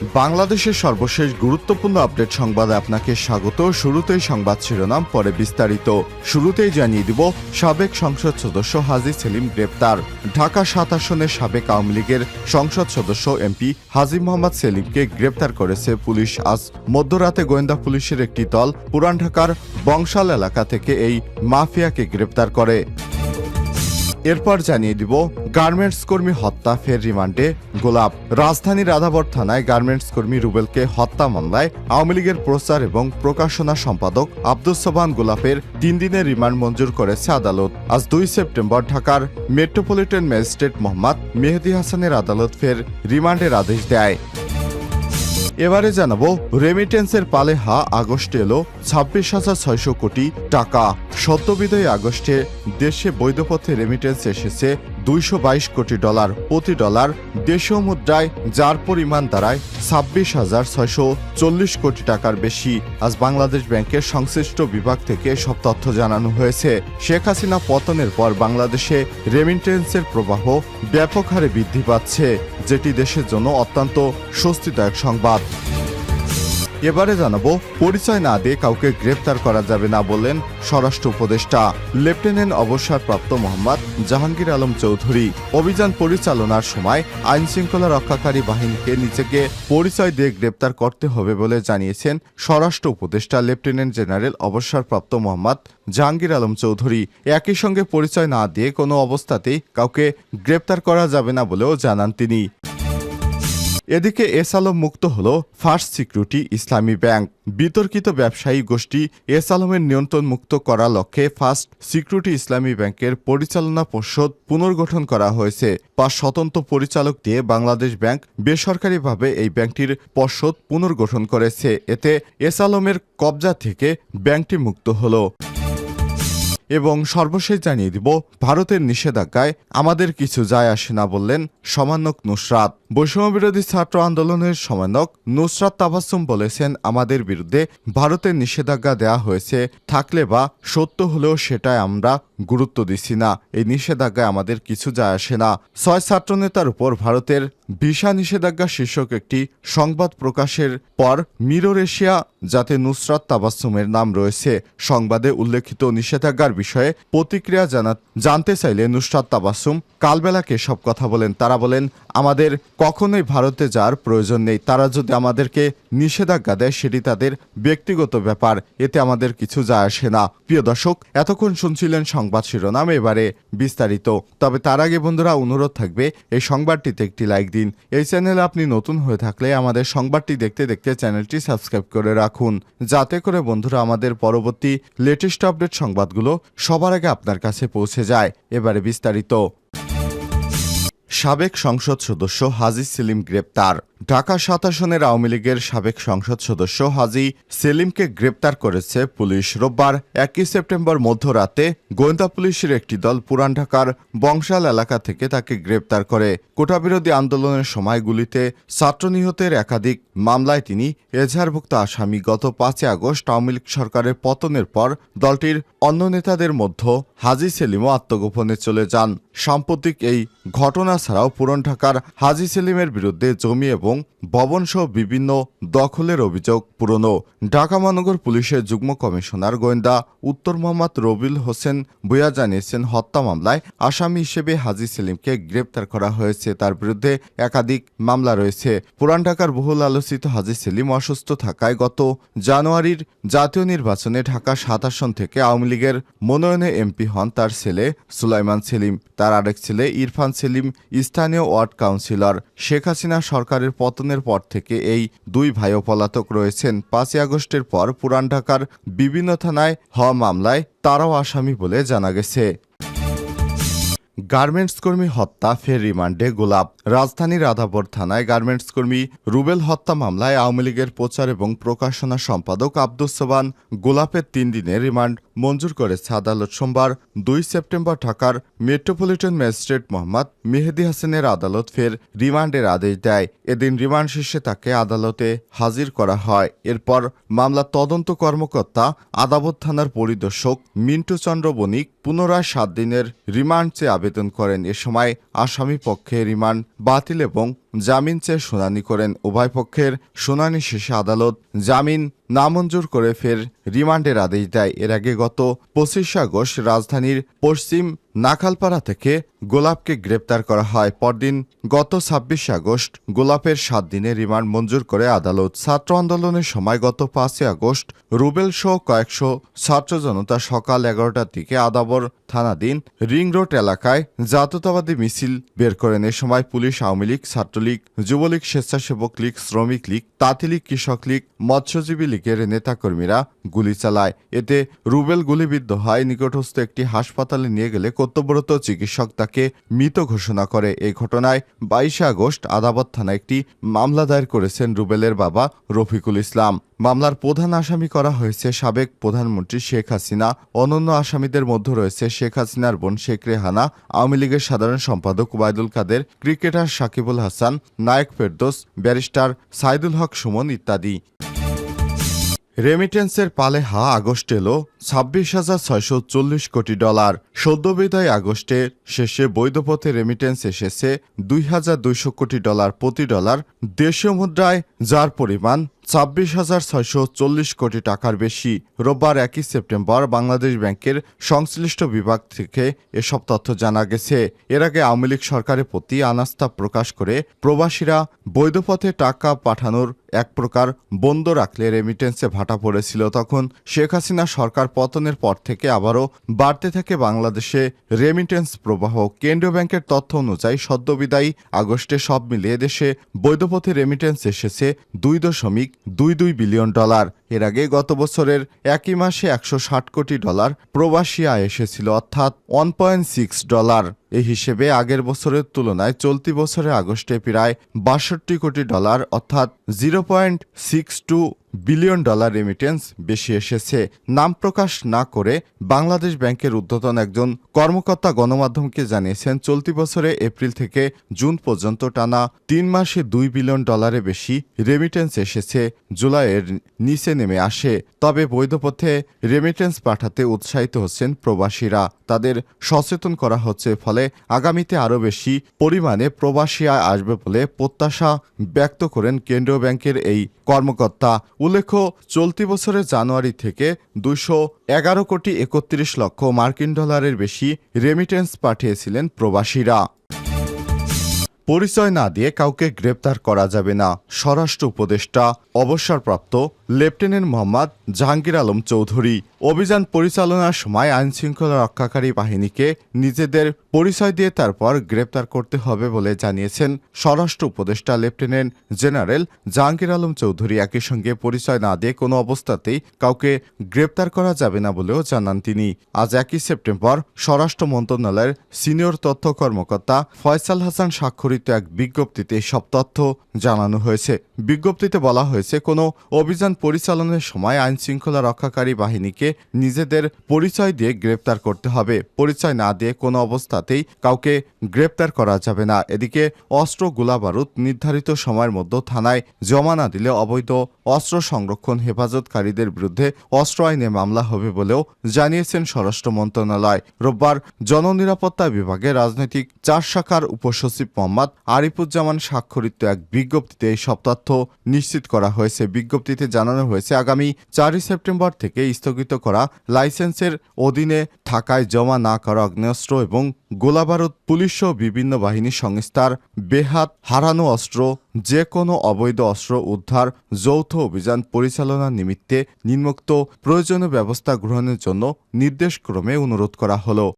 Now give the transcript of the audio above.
বাংলাদেশের সর্বশেষ গুরুত্বপূর্ণ আপডেট সংবাদে আপনাকে স্বাগত। শুরুতেই সংবাদ শিরোনাম, পরে বিস্তারিত। শুরুতেই জানিয়ে দিব, সাবেক সংসদ সদস্য হাজী সেলিম গ্রেপ্তার। ঢাকা ৭ আসনের সাবেক আওয়ামী লীগের সংসদ সদস্য এমপি হাজী মোহাম্মদ সেলিমকে গ্রেপ্তার করেছে পুলিশ। আজ মধ্যরাতে গোয়েন্দা পুলিশের একটি দল পুরান ঢাকার বংশাল এলাকা থেকে এই মাফিয়াকে গ্রেপ্তার করে। এরপর জানিয়ে দিব, গার্মেন্টস কর্মী হত্যা, ফের রিমান্ডে গোলাপ। রাজধানীর রাধাবর থানায় গার্মেন্টস কর্মী রুবেলকে হত্যা মামলায় আওয়ামী লীগের প্রচার এবং প্রকাশনা সম্পাদক আব্দুস সোবহান গোলাপের ৩ দিনের রিমান্ড মঞ্জুর করেছে আদালত। আজ ২ সেপ্টেম্বর ঢাকার মেট্রোপলিটন ম্যাজিস্ট্রেট মোহাম্মদ মেহেদী হাসানের আদালত ফের রিমান্ডের আদেশ দেয়। এবারে জানাবো, রেমিটেন্সের পালে আগস্টে এলো ২৬,৬০০ কোটি টাকা। সদ্যবিদায়ী আগস্টে দেশে বৈধপথে রেমিটেন্স এসেছে $২২২ কোটি। প্রতি ডলার দেশীয় মুদ্রায় যার পরিমাণ দাঁড়ায় ২৬,৬৪০ কোটি টাকার বেশি। আজ বাংলাদেশ ব্যাংকের সংশ্লিষ্ট বিভাগ থেকে সব তথ্য জানানো হয়েছে। শেখ হাসিনা পতনের পর বাংলাদেশে রেমিটেন্সের প্রবাহ ব্যাপক হারে বৃদ্ধি পাচ্ছে, যেটি দেশের জন্য অত্যন্ত স্বস্তিদায়ক সংবাদ। এবারে জানাবো, পরিচয় না দিয়ে কাউকে গ্রেপ্তার করা যাবে না বললেন স্বরাষ্ট্র উপদেষ্টা লেফটেন্যান্ট অবসরপ্রাপ্ত মোহাম্মদ জাহাঙ্গীর আলম চৌধুরী। অভিযান পরিচালনার সময় আইন শৃঙ্খলা রক্ষাকারী বাহিনীকে নিজেকে পরিচয় দিয়ে গ্রেপ্তার করতে হবে বলে জানিয়েছেন স্বরাষ্ট্র উপদেষ্টা লেফটেন্যান্ট জেনারেল অবসরপ্রাপ্ত মোহাম্মদ জাহাঙ্গীর আলম চৌধুরী। একই সঙ্গে পরিচয় না দিয়ে কোনো অবস্থাতেই কাউকে গ্রেপ্তার করা যাবে না বলেও জানান তিনি। এদিকে এস আলম মুক্ত হল ফার্স্ট সিকিউরিটি ইসলামী ব্যাংক। বিতর্কিত ব্যবসায়ী গোষ্ঠী এস আলমের নিয়ন্ত্রণ মুক্ত করার লক্ষ্যে ফার্স্ট সিকিউরিটি ইসলামী ব্যাংকের পরিচালনা পর্ষদ পুনর্গঠন করা হয়েছে। ৫ স্বতন্ত্র পরিচালক দিয়ে বাংলাদেশ ব্যাংক বেসরকারিভাবে এই ব্যাংকটির পর্ষদ পুনর্গঠন করেছে। এতে এস আলমের কবজা থেকে ব্যাংকটি মুক্ত হল। এবং সর্বশেষ জানিয়ে দিব, ভারতের নিষেধাজ্ঞায় আমাদের কিছু যায় আসে না বললেন সমন্বয়ক নুসরাত। বৈষম্যবিরোধী ছাত্র আন্দোলনের সমন্বয়ক নুসরাত তাবাসসুম বলেছেন, আমাদের বিরুদ্ধে ভারতের নিষেধাজ্ঞা দেওয়া হয়েছে থাকলে বা সত্য হলেও সেটাই আমরা গুরুত্ব দিচ্ছি না। এই নিষেধাজ্ঞায় আমাদের কিছু যায় আসে না। ৬ ছাত্রনেতার উপর ভারতের ভিসা নিষেধাজ্ঞা শীর্ষক একটি সংবাদ প্রকাশের পর মিরর এশিয়া, যাতে নুসরাত তাবাসসুমের নাম রয়েছে, সংবাদে উল্লেখিত নিষেধাজ্ঞার বিষয়ে প্রতিক্রিয়া জানতে চাইলে নুসরাত তাবাসসুম কালবেলাকে সব কথা বলেন। তারা বলেন, আমাদের কখনোই ভারতে যাওয়ার প্রয়োজন নেই। তারা যদি আমাদেরকে নিষেধাজ্ঞা দেয় সেটি তাদের ব্যক্তিগত ব্যাপার, এতে আমাদের কিছু যায় আসে না। প্রিয় দর্শক, এতক্ষণ শুনছিলেন সংবাদ শিরোনাম, এবারে বিস্তারিত। তবে তার আগে বন্ধুরা, অনুরোধ থাকবে এই সংবাদটিতে একটি লাইক দিন। এই চ্যানেলে আপনি নতুন হয়ে থাকলে আমাদের সংবাদটি দেখতে দেখতে চ্যানেলটি সাবস্ক্রাইব করে রাখুন, যাতে করে বন্ধুরা আমাদের পরবর্তী লেটেস্ট আপডেট সংবাদগুলো সবার আগে আপনার কাছে পৌঁছে যায়। এবারে বিস্তারিত। সাবেক সংসদ সদস্য হাজী সেলিম গ্রেপ্তার। ঢাকা ৭ আসনের আওয়ামী লীগের সাবেক সংসদ সদস্য হাজী সেলিমকে গ্রেপ্তার করেছে পুলিশ। রোববার ১ সেপ্টেম্বর মধ্যরাতে গোয়েন্দা পুলিশের একটি দল পুরান ঢাকার বংশাল এলাকা থেকে তাকে গ্রেপ্তার করে। কোটাবিরোধী আন্দোলনের সময় গুলিতে ছাত্র নিহতের একাধিক মামলায় তিনি এজাহারভুক্ত আসামি। গত ৫ আগস্ট আওয়ামী লীগ সরকারের পতনের পর দলটির অন্য নেতাদের মধ্যে হাজী সেলিমও আত্মগোপনে চলে যান। সাম্প্রতিক এই ঘটনা ছাড়াও পুরান ঢাকার হাজী সেলিমের বিরুদ্ধে জমি এবং ভবনসহ বিভিন্ন দখলের অভিযোগ পুরনো। ঢাকা মহানগর পুলিশের যুগ্ম কমিশনার গোয়েন্দা উত্তর মোহাম্মদ রবিউল হোসেন ভূঁইয়া জানিয়েছেন, হত্যা মামলায় আসামি হিসেবে হাজী সেলিমকে গ্রেপ্তার করা হয়েছে। তার বিরুদ্ধে একাধিক মামলা রয়েছে। পুরান ঢাকার বহুল আলোচিত হাজী সেলিম অসুস্থ থাকায় গত জানুয়ারির জাতীয় নির্বাচনে ঢাকা ৭ আসন থেকে আওয়ামী লীগের মনোনয়নে এমপি হন তার ছেলে সুলাইমান সেলিম। তার আরেক ছেলে ইরফান সেলিম স্থানীয় ওয়ার্ড কাউন্সিলর। শেখ হাসিনা সরকারের পতনের পর থেকে এই দুই ভাইও পলাতক রয়েছেন। ৫ আগস্টের পর পুরান ঢাকার বিভিন্ন থানায় হওয়া মামলায় তারাও আসামি বলে জানা গেছে। গার্মেন্টস কর্মী হত্যা, ফের রিমান্ডে গোলাপ। রাজধানীর রাধাবর থানায় গার্মেন্টস কর্মী রুবেল হত্যা মামলায় আওয়ামী লীগের প্রচার এবং প্রকাশনা সম্পাদক আব্দুস সোবহান গোলাপের ৩ দিনের রিমান্ড মঞ্জুর করেছে আদালত। সোমবার ২ সেপ্টেম্বর ঢাকার মেট্রোপলিটন ম্যাজিস্ট্রেট মোহাম্মদ মেহেদী হাসানের আদালত ফের রিমান্ডের আদেশ দেয়। এদিন রিমান্ড শেষে তাকে আদালতে হাজির করা হয়। এরপর মামলার তদন্ত কর্মকর্তা আদাবর থানার পরিদর্শক মিন্টু চন্দ্র বণিক পুনরায় ৭ দিনের রিমান্ড চেয়ে আবেদন করেন। এ সময় আসামি পক্ষে রিমান্ড বাতিল এবং জামিন চেয়ে শুনানি করেন। উভয় পক্ষের শুনানি শেষে আদালত জামিন নামঞ্জুর করে ফের রিমান্ডের আদেশ দেয়। এর আগে গত 25 আগস্ট রাজধানীর পশ্চিম নাখালপাড়া থেকে গোলাপকে গ্রেপ্তার করা হয়। পরদিন গত 26 আগস্ট গোলাপের 7 দিনের রিমান্ড মঞ্জুর করে আদালত। ছাত্র আন্দোলনের সময় গত 5 আগস্ট রুবেল সহ কয়েকশো ছাত্র জনতা সকাল 11টার দিকে আদাবর থানাধীন রিং রোড এলাকায় জাতীয়তাবাদী মিছিল বের করেন। এ সময় পুলিশ, আওয়ামী লীগ, ছাত্রলীগ, যুবলীগ, স্বেচ্ছাসেবক লীগ, শ্রমিক লীগ, তাঁতি লীগ, কৃষক লীগ, মৎস্যজীবী লীগের নেতাকর্মীরা গুলি চালায়। এতে রুবেল গুলিবিদ্ধ হয়। নিকটস্থ একটি হাসপাতালে নিয়ে গেলে কর্তব্যরত চিকিৎসক তাকে মৃত ঘোষণা করে। এই ঘটনায় 22 আগস্ট আদাবর থানায় একটি মামলা দায়ের করেছেন রুবেলের বাবা রফিকুল ইসলাম। মামলার প্রধান আসামি করা হয়েছে সাবেক প্রধানমন্ত্রী শেখ হাসিনা। অন্যান্য আসামিদের মধ্যে রয়েছে শেখ হাসিনার বোন শেখ রেহানা, আওয়ামী লীগের সাধারণ সম্পাদক ওবায়দুল কাদের, ক্রিকেটার সাকিবুল হাসান, নায়ক ফেরদৌস, ব্যারিস্টার সাইদুল হক সুমন ইত্যাদি। রেমিটেন্সের পালে আগস্ট এলো 26,640 কোটি ডলার। সদ্যবিদায় আগস্টের শেষে বৈধ পথে রেমিটেন্স এসেছে 2,200 কোটি ডলার প্রতি ডলার দেশীয় মুদ্রায়, যার পরিমাণ 26,640 কোটি টাকার বেশি। রোববার 1 সেপ্টেম্বর বাংলাদেশ ব্যাংকের সংশ্লিষ্ট বিভাগ থেকে এসব তথ্য জানা গেছে। এর আগে আওয়ামী লীগ সরকারের প্রতি অনাস্থা প্রকাশ করে প্রবাসীরা বৈধ পথে টাকা পাঠানোর এক প্রকার বন্ধ রাখলে রেমিটেন্সে ভাটা পড়েছিল। তখন শেখ হাসিনা সরকার পতনের পর থেকে আবারও বাড়তে থাকে বাংলাদেশে রেমিটেন্স প্রবাহ। কেন্দ্রীয় ব্যাংকের তথ্য অনুযায়ী সদ্যবিদায়ী আগস্টে সব মিলিয়ে দেশে বৈধ পথে রেমিটেন্স এসেছে 2.22 বিলিয়ন ডলার। এর আগে গত বছরের একই মাসে 160 কোটি ডলার প্রবাসী আয় এসেছিল, অর্থাৎ 1.6 ডলার। এই হিসেবে আগের বছরের তুলনায় চলতি বছরের আগস্টে প্রায় 62 কোটি ডলার অর্থাৎ 0.62 বিলিয়ন ডলার রেমিটেন্স বেশি এসেছে। নাম প্রকাশ না করে বাংলাদেশ ব্যাংকের ঊর্ধ্বতন একজন কর্মকর্তা গণমাধ্যমকে জানিয়েছেন, চলতি বছরে এপ্রিল থেকে জুন পর্যন্ত টানা 3 মাসে 2 বিলিয়ন ডলারের বেশি রেমিটেন্স এসেছে। জুলাইয়ের নিচে নেমে আসে। তবে বৈধ পথে রেমিটেন্স পাঠাতে উৎসাহিত হচ্ছেন প্রবাসীরা। তাদের সচেতন করা হচ্ছে, ফলে আগামীতে আরও বেশি পরিমাণে প্রবাসী আয় আসবে বলে প্রত্যাশা ব্যক্ত করেন কেন্দ্রীয় ব্যাংকের এই কর্মকর্তা। উল্লেখ্য, চলতি বছরের জানুয়ারি থেকে 211 কোটি 31 লক্ষ মার্কিন ডলারের বেশি রেমিটেন্স পাঠিয়েছিলেন প্রবাসীরা। পরিচয় না দিয়ে কাউকে গ্রেপ্তার করা যাবে না, স্বরাষ্ট্র উপদেষ্টা অবসরপ্রাপ্ত লেফটেন্যান্ট মোহাম্মদ জাহাঙ্গীর আলম চৌধুরী। অভিযান পরিচালনার সময় আইনশৃঙ্খলা রক্ষাকারী বাহিনীকে নিজেদের পরিচয় দিয়ে তারপর গ্রেপ্তার করতে হবে বলে জানিয়েছেন স্বরাষ্ট্র উপদেষ্টা লেফটেন্যান্ট জেনারেল জাহাঙ্গীর আলম চৌধুরী। একই সঙ্গে পরিচয় না দিয়ে কোনো অবস্থাতেই কাউকে গ্রেপ্তার করা যাবে না বলেও জানান তিনি। আজ 1 সেপ্টেম্বর স্বরাষ্ট্র মন্ত্রণালয়ের সিনিয়র তথ্য কর্মকর্তা ফয়সাল হাসান স্বাক্ষরিত এক বিজ্ঞপ্তিতে সব তথ্য জানানো হয়েছে। বিজ্ঞপ্তিতে বলা হয়েছে, কোনো অভিযান পরিচালনার সময় আইনশৃঙ্খলা রক্ষাকারী বাহিনীকে নিজেদের পরিচয় দিয়ে গ্রেপ্তার করতে হবে। পরিচয় না দিয়ে কোনো অবস্থাতেই কাউকে গ্রেপ্তার করা যাবে না। এদিকে অস্ত্র, গোলাবারুদ নির্ধারিত সময়ের মধ্যে থানায় জমা না দিলে অবৈধ অস্ত্র সংরক্ষণ হেফাজতকারীদের বিরুদ্ধে অস্ত্র আইনে মামলা হবে বলেও জানিয়েছেন স্বরাষ্ট্র মন্ত্রণালয়। রোববার জননিরাপত্তা বিভাগে রাজনৈতিক 4 শাখার উপসচিব মোহাম্মদ আরিফুজ্জামান স্বাক্ষরিত এক বিজ্ঞপ্তিতে এই সব তথ্য নিশ্চিত করা হয়েছে। বিজ্ঞপ্তিতে জানানো হয়েছে, আগামী 4 সেপ্টেম্বর থেকে স্থগিত করা লাইসেন্সের অধীনে থাকায় জমা না করা আগ্নেয়াস্ত্র এবং গোলাবারুদ, পুলিশসহ বিভিন্ন বাহিনী সংস্থার বেহাত হারানো অস্ত্র, যে কোনো অবৈধ অস্ত্র উদ্ধার যৌথ অভিযান পরিচালনার নিমিত্তে নিম্নোক্ত প্রয়োজনীয় ব্যবস্থা গ্রহণের জন্য নির্দেশক্রমে অনুরোধ করা হলো।